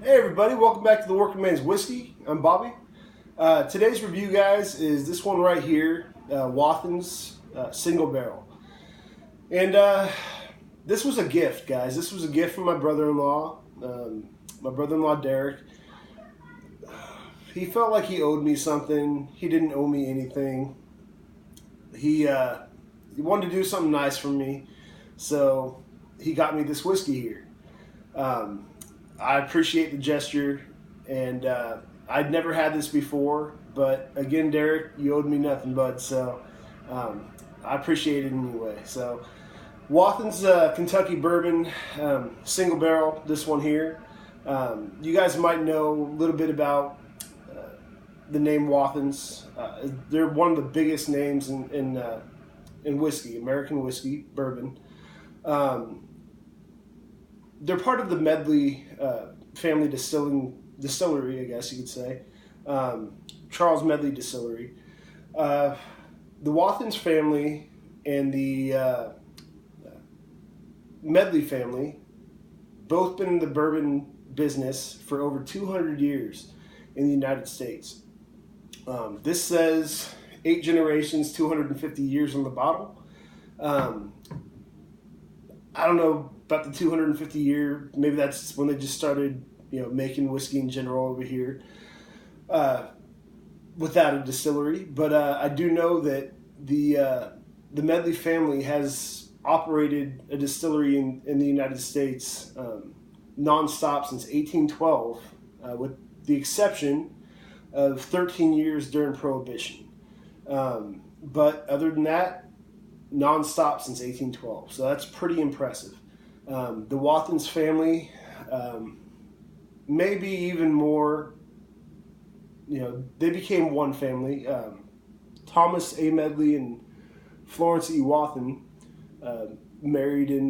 Hey everybody, welcome back to the Working Man's Whiskey. I'm Bobby. Today's review, guys, is this one right here, Wathen's Single Barrel. And this was a gift, guys. This was a gift from my brother-in-law, Derek. He felt like he owed me something. He didn't owe me anything. He wanted to do something nice for me, so he got me this whiskey here. I appreciate the gesture, and I'd never had this before, but again, Derek, you owed me nothing, bud, so I appreciate it anyway. So, Wathen's Kentucky Bourbon Single Barrel, this one here. You guys might know a little bit about the name Wathen's. They're one of the biggest names in whiskey, American whiskey, bourbon. They're part of the Medley family distillery, I guess you could say. Charles Medley Distillery. The Wathen's family and the Medley family both been in the bourbon business for over 200 years in the United States. This says 8 generations, 250 years on the bottle. I don't know about the 250 year. Maybe that's when they just started, making whiskey in general over here, without a distillery. But I do know that the Medley family has operated a distillery in the United States nonstop since 1812, with the exception of 13 years during Prohibition. But other than that, nonstop since 1812. So that's pretty impressive. The Wathen's family, maybe even more, they became one family. Thomas A. Medley and Florence E. Wathen married in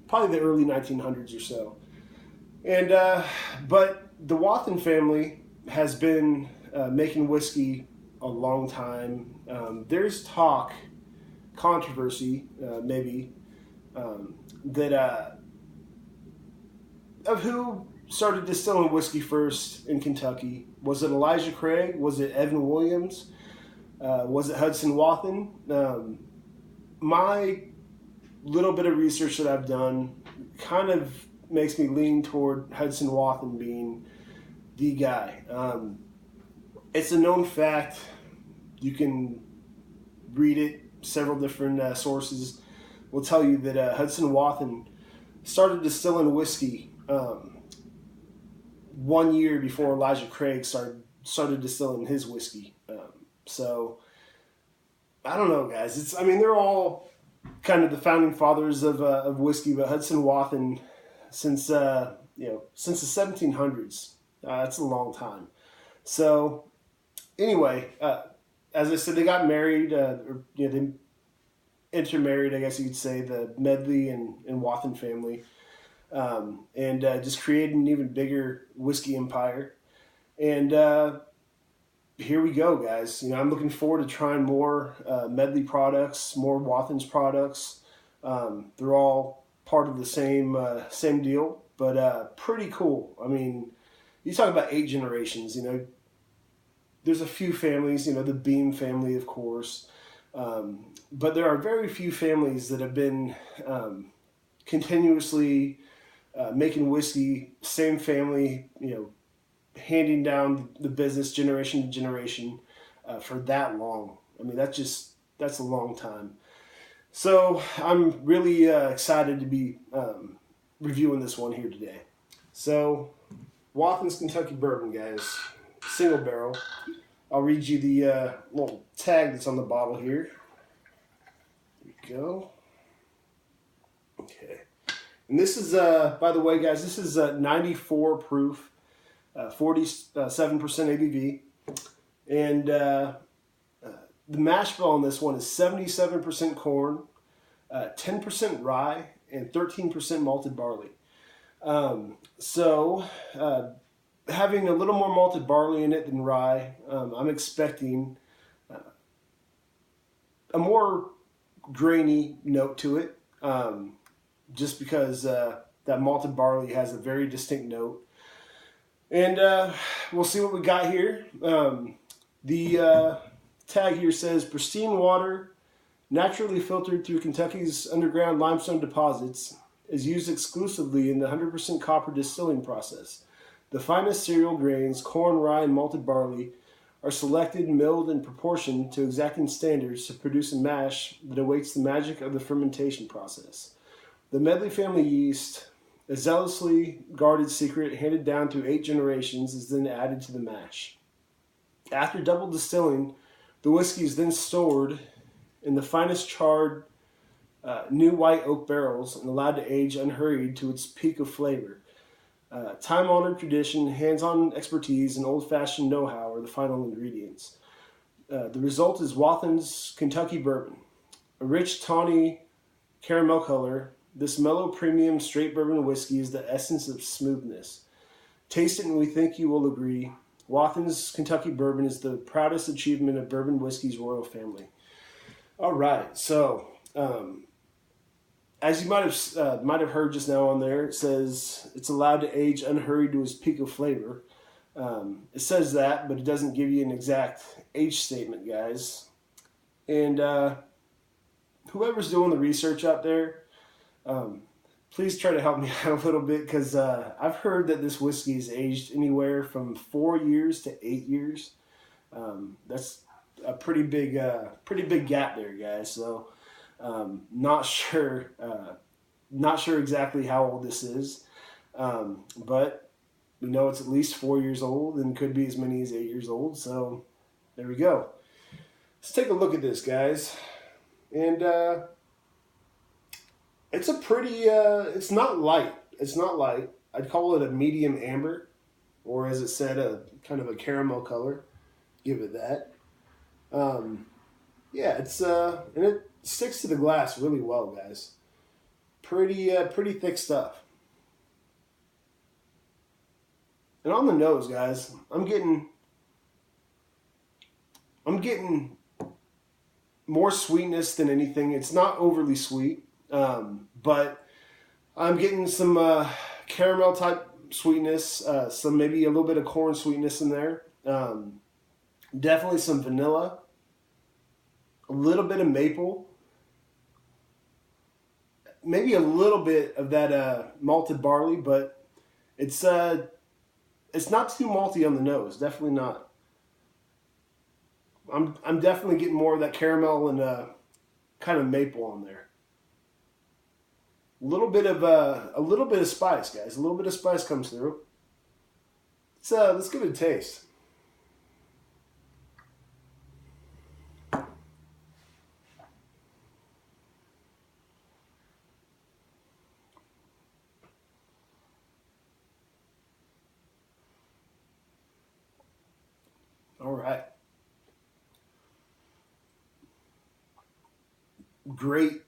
probably the early 1900s or so. And but the Wathen family has been making whiskey a long time. There's controversy, maybe, that of who started distilling whiskey first in Kentucky. Was it Elijah Craig? Was it Evan Williams? Was it Hudson Wathen? My little bit of research that I've done kind of makes me lean toward Hudson Wathen being the guy. It's a known fact. You can read it. Several different sources will tell you that Hudson Wathen started distilling whiskey 1 year before Elijah Craig started distilling his whiskey. So I don't know, guys. They're all kind of the founding fathers of whiskey, but Hudson Wathen since the 1700s. That's a long time. So anyway. As I said, they got married, they intermarried, I guess you could say, the Medley and Wathen family, and just created an even bigger whiskey empire. And here we go, guys. I'm looking forward to trying more Medley products, more Wathen's products. They're all part of the same deal, but pretty cool. You talk about 8 generations, There's a few families, the Beam family, of course, but there are very few families that have been continuously making whiskey, same family, handing down the business generation to generation for that long. That's a long time. So I'm really excited to be reviewing this one here today. So Wathen's Kentucky Bourbon, guys. Single barrel. I'll read you the little tag that's on the bottle here. There we go. Okay. And this is, by the way, guys, this is 94 proof, 47% ABV. And the mash bill on this one is 77% corn, 10% rye, and 13% malted barley. Having a little more malted barley in it than rye, I'm expecting a more grainy note to it, just because that malted barley has a very distinct note. And we'll see what we got here. The tag here says pristine water, naturally filtered through Kentucky's underground limestone deposits, is used exclusively in the 100% copper distilling process. The finest cereal grains, corn, rye, and malted barley, are selected, milled in proportion to exacting standards to produce a mash that awaits the magic of the fermentation process. The Medley family yeast, a zealously guarded secret handed down through 8 generations, is then added to the mash. After double distilling, the whiskey is then stored in the finest charred new white oak barrels and allowed to age unhurried to its peak of flavor. Time-honored tradition, hands-on expertise, and old-fashioned know-how are the final ingredients. The result is Wathen's Kentucky bourbon, a rich, tawny caramel color. This mellow, premium, straight bourbon whiskey is the essence of smoothness. Taste it and we think you will agree. Wathen's Kentucky bourbon is the proudest achievement of bourbon whiskey's royal family. All right, so as you might have heard just now on there, it says it's allowed to age unhurried to its peak of flavor. It says that, but it doesn't give you an exact age statement, guys. And whoever's doing the research out there, please try to help me out a little bit, because I've heard that this whiskey is aged anywhere from 4 years to 8 years. That's a pretty big gap there, guys. So not sure exactly how old this is, but we know it's at least 4 years old and could be as many as 8 years old. So there we go. Let's take a look at this, guys, and it's a pretty. It's not light. It's not light. I'd call it a medium amber, or as it said, a kind of a caramel color. Give it that. Yeah, it's and it sticks to the glass really well, guys. Pretty thick stuff. And on the nose, guys, I'm getting more sweetness than anything. It's not overly sweet, but I'm getting some caramel type sweetness, some maybe a little bit of corn sweetness in there. Definitely some vanilla, a little bit of maple, maybe a little bit of that malted barley, but it's not too malty on the nose. Definitely not. I'm definitely getting more of that caramel and kind of maple on there. A little bit of spice, guys. A little bit of spice comes through. Let's give it a taste. All right. Great.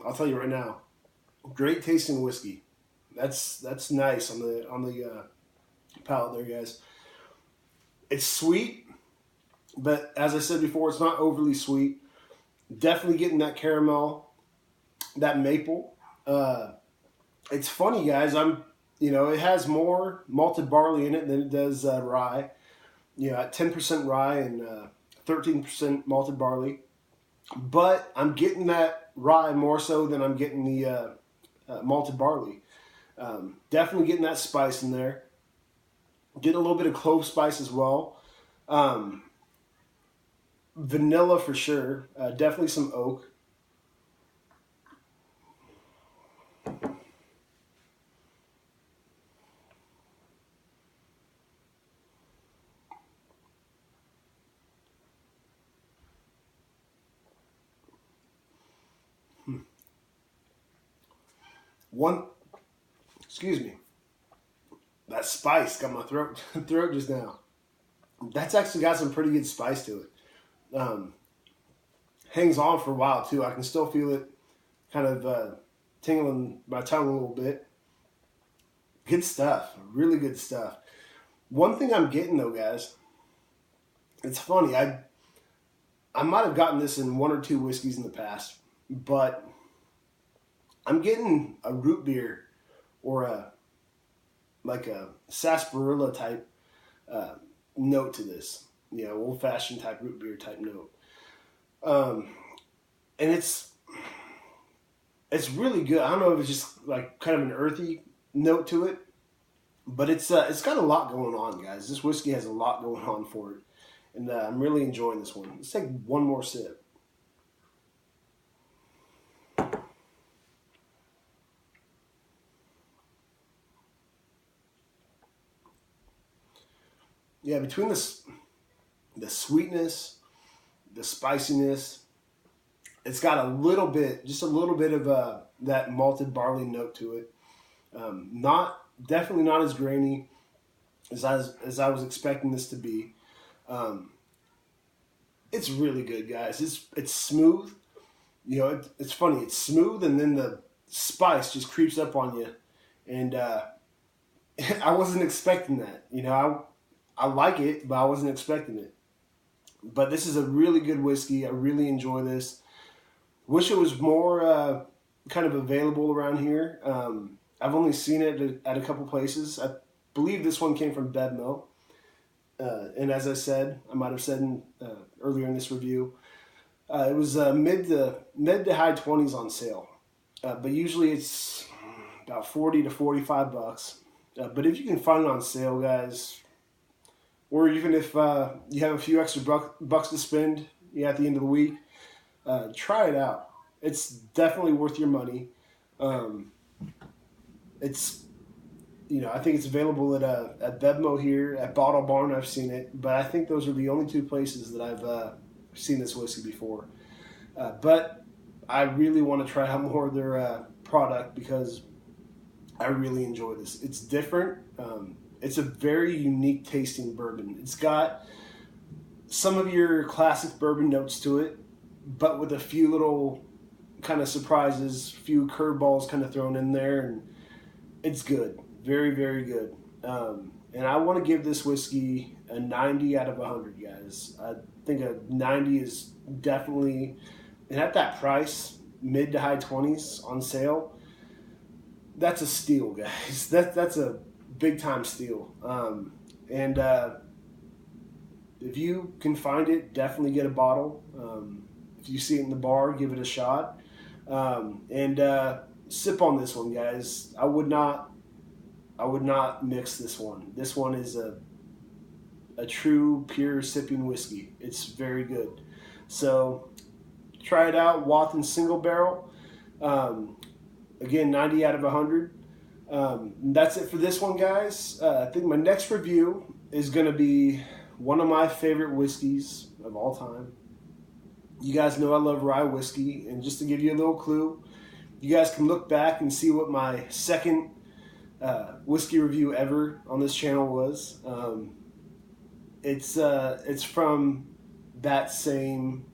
I'll tell you right now. Great tasting whiskey. That's nice on the palate there, guys. It's sweet, but as I said before, it's not overly sweet. Definitely getting that caramel, that maple. It's funny, guys. It has more malted barley in it than it does rye. At 10% rye and 13% malted barley. But I'm getting that rye more so than I'm getting the malted barley. Definitely getting that spice in there. Getting a little bit of clove spice as well. Vanilla for sure. Definitely some oak. Excuse me. That spice got my throat just now. That's actually got some pretty good spice to it. Hangs on for a while too. I can still feel it kind of tingling my tongue a little bit. Good stuff. Really good stuff. One thing I'm getting though, guys, it's funny. I might have gotten this in 1 or 2 whiskeys in the past, but I'm getting a root beer or like a sarsaparilla type note to this. Old fashioned type root beer type note. And it's really good. I don't know if it's just like kind of an earthy note to it, but it's got a lot going on, guys. This whiskey has a lot going on for it, and I'm really enjoying this one. Let's take one more sip. Yeah, between the sweetness, the spiciness, it's got just a little bit of that malted barley note to it. Definitely not as grainy as I was expecting this to be. It's really good, guys. It's smooth. It's funny. It's smooth, and then the spice just creeps up on you, and I wasn't expecting that. I like it, but I wasn't expecting it. But this is a really good whiskey. I really enjoy this. Wish it was more kind of available around here. I've only seen it at a couple places. I believe this one came from Bedmo. And as I said, I might have said earlier in this review, it was mid to high 20s on sale. But usually it's about 40 to 45 bucks. But if you can find it on sale, guys, or even if you have a few extra bucks to spend at the end of the week, try it out. It's definitely worth your money. It's I think it's available at Bevmo here, at Bottle Barn. I've seen it, but I think those are the only two places that I've seen this whiskey before. But I really want to try out more of their product because I really enjoy this. It's different. It's a very unique tasting bourbon. It's got some of your classic bourbon notes to it, but with a few little kind of surprises, few curveballs kind of thrown in there, and it's good. Very, very good. And I want to give this whiskey a 90 out of 100, guys. I think a 90 is definitely, and at that price, mid to high 20s on sale, that's a steal, guys. That's a big time steal. And if you can find it, definitely get a bottle. If you see it in the bar, give it a shot. And sip on this one, guys. I would not mix this one. This one is a true pure sipping whiskey. It's very good. So try it out. Wathen single barrel. Again, 90 out of 100. That's it for this one, guys. I think my next review is going to be one of my favorite whiskeys of all time. You guys know I love rye whiskey, and just to give you a little clue, you guys can look back and see what my second whiskey review ever on this channel was. It's from that same.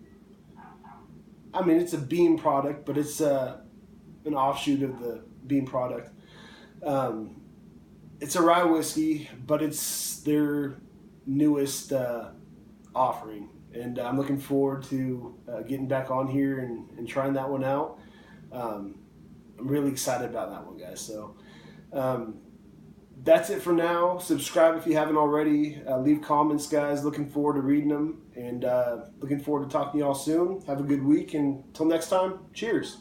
I mean, it's a bean product, but it's an offshoot of the bean product. It's a rye whiskey, but it's their newest offering, and I'm looking forward to getting back on here and trying that one out. I'm really excited about that one, guys. So that's it for now. Subscribe if you haven't already. Leave comments, guys. Looking forward to reading them, and looking forward to talking to y'all soon. Have a good week, and until next time, cheers.